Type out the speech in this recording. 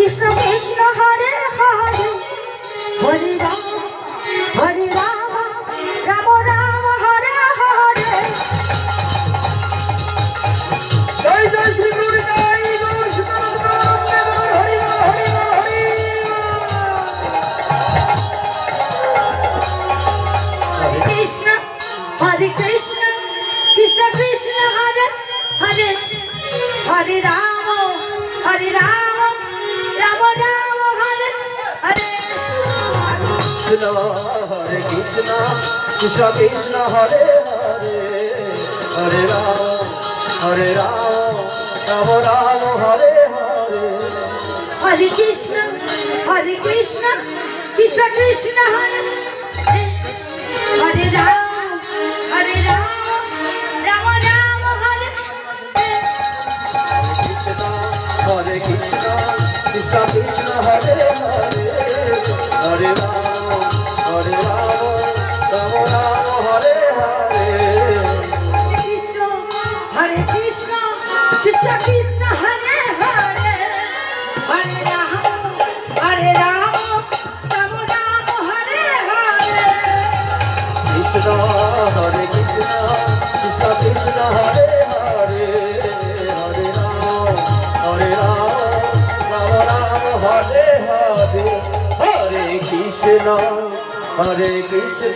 Krishna Krishna Hare Hare Hare Ram Ram Ram Hare Hare. Joy Joy Shri Guru Joy Guru Sitaram Hari Hari Hari. Hare Krishna Krishna Krishna Hare Hare Hare Ram Ram Ram Hare Hare. Hare Krishna Krishna Krishna Hare Hare Hare Ram Ram Ram Hare Hare. Hare Krishna Krishna Krishna Hare Hare Ram Ram Ram Hare. Hare Krishna Krishna Krishna Hare Hare Hare Ram Ram Ram Hare Hare. Krishna Krishna Krishna Krishna Hare Hare Hare Ram Ram Ram Hare Hare. Krishna Hare Krishna Krishna Krishna Hare Hare Hare Ram Ram Hare Hare. Hare Krishna